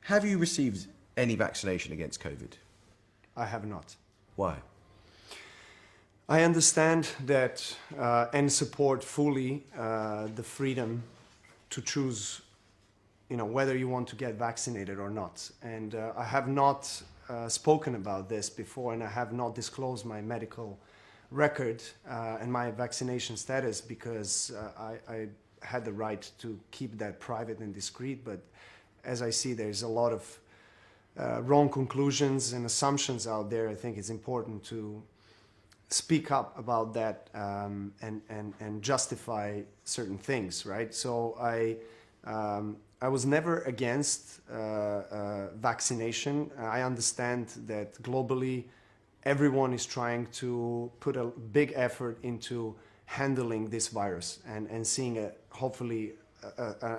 Have you received any vaccination against COVID? I have not. Why? I understand that and support fully the freedom to choose, whether you want to get vaccinated or not. And I have not spoken about this before, and I have not disclosed my medical record and my vaccination status because I had the right to keep that private and discreet. But as I see, there's a lot of wrong conclusions and assumptions out there. I think it's important to speak up about that and justify certain things, right? So I was never against vaccination. I understand that globally everyone is trying to put a big effort into handling this virus and seeing hopefully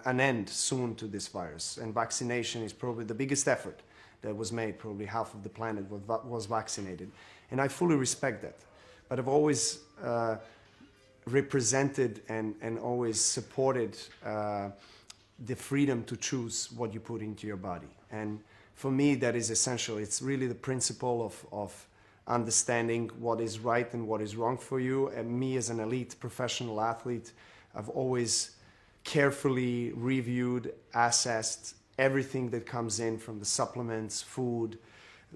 an end soon to this virus. And vaccination is probably the biggest effort that was made. Probably half of the planet was vaccinated. And I fully respect that. But I've always represented and always supported the freedom to choose what you put into your body. And for me, that is essential. It's really the principle of understanding what is right and what is wrong for you. And me as an elite professional athlete, I've always carefully reviewed, assessed everything that comes in from the supplements, food,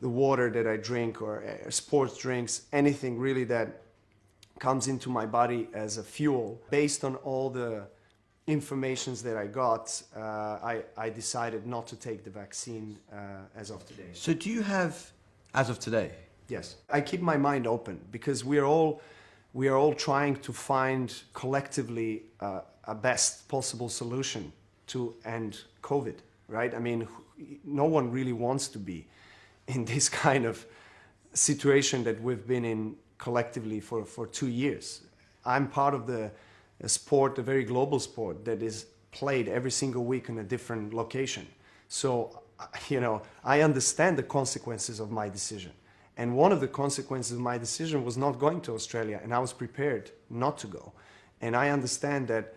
the water that I drink or sports drinks, anything really that comes into my body as a fuel. Based on all the informations that I got, I decided not to take the vaccine as of today. So do you have, as of today? Yes. I keep my mind open because we are all trying to find collectively a best possible solution to end COVID, right? I mean, no one really wants to be in this kind of situation that we've been in collectively for 2 years. I'm part of a sport, a very global sport that is played every single week in a different location. So, I understand the consequences of my decision. And one of the consequences of my decision was not going to Australia, and I was prepared not to go. And I understand that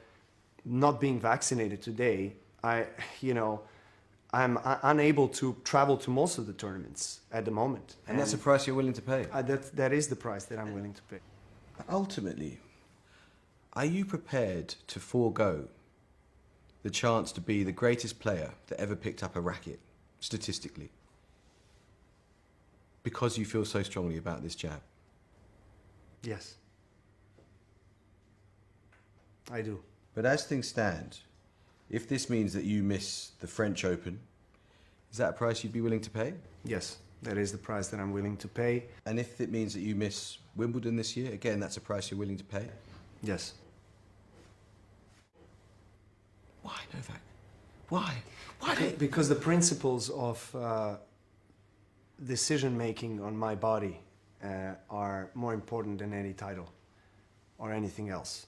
not being vaccinated today, I'm unable to travel to most of the tournaments at the moment. And that's a price you're willing to pay? That is the price that I'm willing to pay. Ultimately, are you prepared to forego the chance to be the greatest player that ever picked up a racket, statistically, because you feel so strongly about this jab? Yes. I do. But as things stand, if this means that you miss the French Open, is that a price you'd be willing to pay? Yes, that is the price that I'm willing to pay. And if it means that you miss Wimbledon this year, again, that's a price you're willing to pay? Yes. Why, Novak? Why? Because the principles of decision-making on my body are more important than any title or anything else.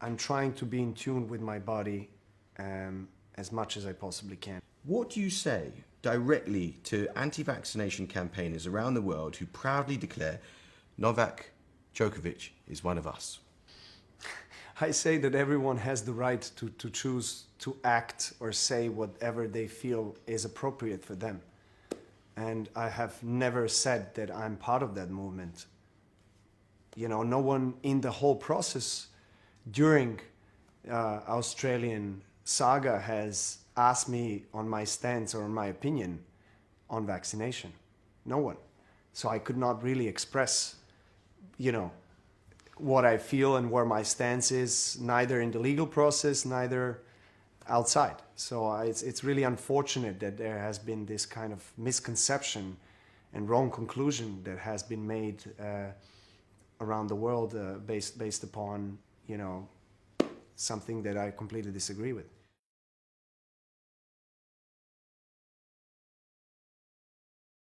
I'm trying to be in tune with my body as much as I possibly can. What do you say directly to anti-vaccination campaigners around the world who proudly declare Novak Djokovic is one of us? I say that everyone has the right to choose to act or say whatever they feel is appropriate for them. And I have never said that I'm part of that movement. No one in the whole process during Australian saga has asked me on my stance or my opinion on vaccination. No one. So I could not really express, what I feel and where my stance is, neither in the legal process, neither outside. So it's really unfortunate that there has been this kind of misconception and wrong conclusion that has been made around the world based upon, something that I completely disagree with.